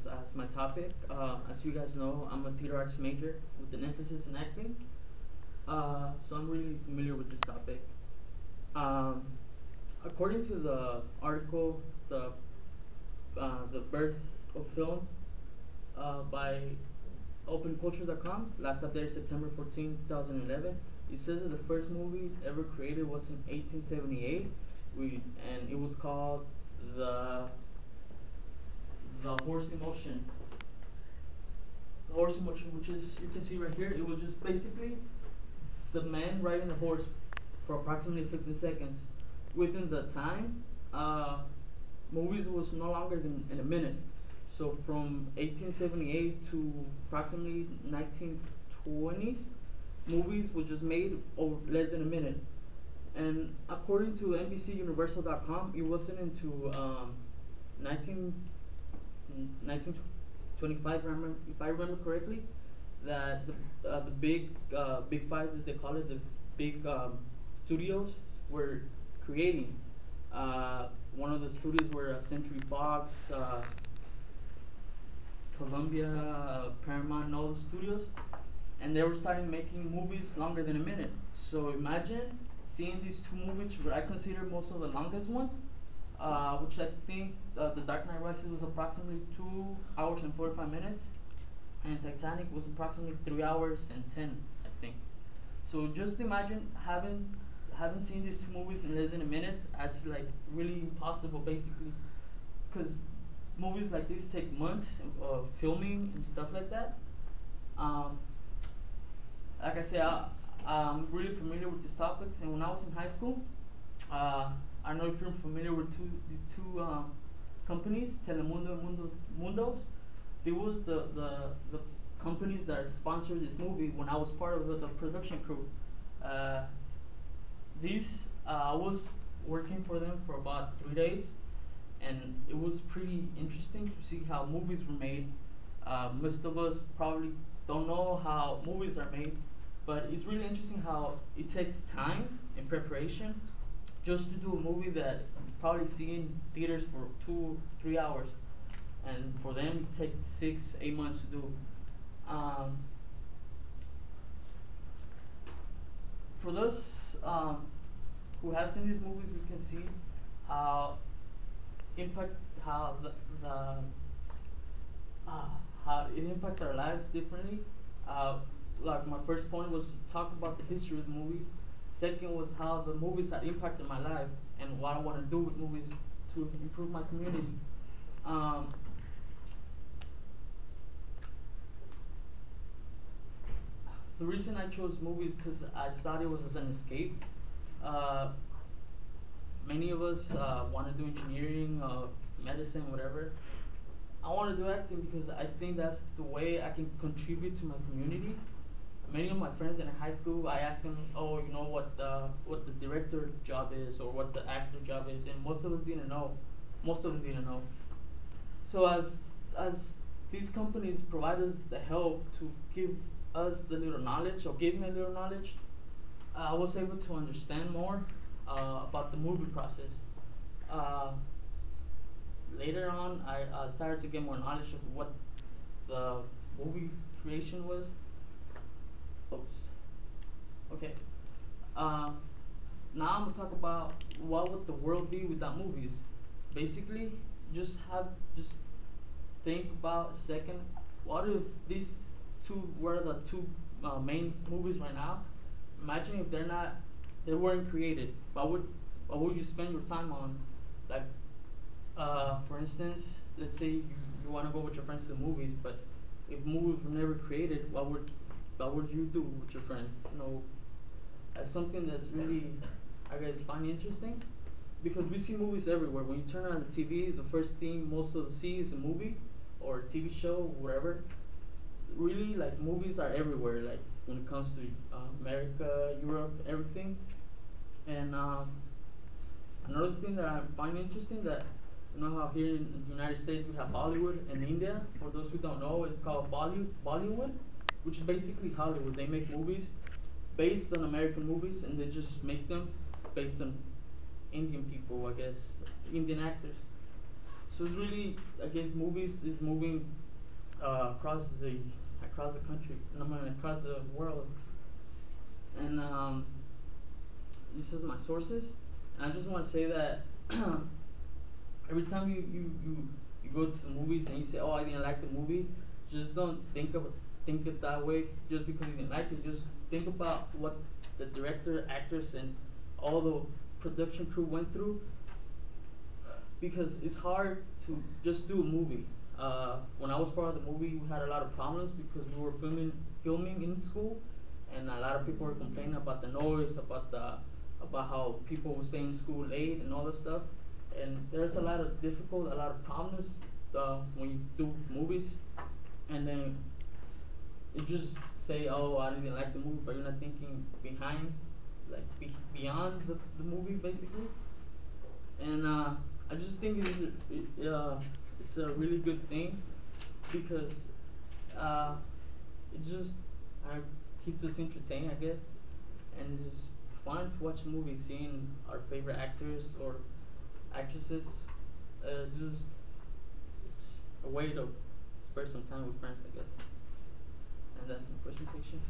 as my topic. As you guys know, I'm a theater arts major with an emphasis in acting. So I'm really familiar with this topic. Um, According to the article, the birth of film by OpenCulture.com, last updated September 14, 2011. It says that the first movie ever created was in 1878, and it was called the Horse in Motion. The Horse in Motion, which is, you can see right here, it was just basically the man riding the horse for approximately 15 seconds. Within the time, movies was no longer than in a minute. So from 1878 to approximately 1920s, movies were just made over less than a minute. And according to NBCUniversal.com, it wasn't into 1925, if I remember correctly, that the big fights, as they call it, the big studios were creating. One of the studios were Century Fox, Columbia, Paramount, and all the studios, and they were starting making movies longer than a minute. So imagine seeing these two movies, what I consider most of the longest ones, which I think The Dark Knight Rises was approximately 2 hours and 45 minutes, and Titanic was approximately 3 hours and 10, I think. So just imagine having seen these two movies in less than a minute. That's like really impossible, basically, because movies like this take months of filming and stuff like that. Like I said, I'm really familiar with these topics, and when I was in high school, I don't know if you're familiar with the two companies, Telemundo and Mundos. They was the companies that sponsored this movie when I was part of the production crew. I was working for them for about 3 days, and it was pretty interesting to see how movies were made. Most of us probably don't know how movies are made, but it's really interesting how it takes time and preparation just to do a movie that you probably see in theaters for 2-3 hours, and for them it takes 6-8 months to do. For those who have seen these movies, we can see how how it impacts our lives differently. Like my first point was to talk about the history of the movies. Second was how the movies had impacted my life and what I want to do with movies to improve my community. The reason I chose movies because I thought it was as an escape. Many of us want to do engineering, medicine, whatever. I want to do acting because I think that's the way I can contribute to my community. Many of my friends in high school, I asked them, "Oh, you know what the director job is or what the actor job is," and most of us didn't know. Most of them didn't know. So as these companies provide us the help to give us the little knowledge, or give me a little knowledge, I was able to understand more about the movie process. Later on, I started to get more knowledge of what the movie creation was. Oops. Okay. Now I'm gonna talk about what would the world be without movies. Basically, just think about a second. What if these two were the two main movies right now? Imagine if they weren't created. What would you spend your time on? Like, for instance, let's say you want to go with your friends to the movies, but if movies were never created, what would you do with your friends? You know, that's something that's really, I guess, find interesting, because we see movies everywhere. When you turn on the TV, the first thing most of us see is a movie or a TV show, whatever. Really, like, movies are everywhere. Like, when it comes to America, Europe, everything. And another thing that I find interesting, that you know how here in the United States we have Hollywood, and India, for those who don't know, it's called Bollywood, which is basically Hollywood. They make movies based on American movies, and they just make them based on Indian people, I guess, Indian actors. So it's really, I guess, movies is moving across the country, and I mean across the world. And this is my sources, and I just want to say that every time you go to the movies and you say, "Oh, I didn't like the movie," just don't think it that way. Just because you didn't like it, just think about what the director, actors, and all the production crew went through. Because it's hard to just do a movie. When I was part of the movie, we had a lot of problems because we were filming in school, and a lot of people were complaining about the noise, about how people were staying in school late and all that stuff. And there's a lot of problems when you do movies, and then you just say, "Oh, I didn't like the movie," but you're not thinking behind, like beyond the movie, basically. And I just think it's a really good thing because it just keeps us entertained, I guess, and it's just fun to watch a movie, seeing our favorite actors or actresses. Just it's a way to spend some time with friends, I guess, and that's my presentation.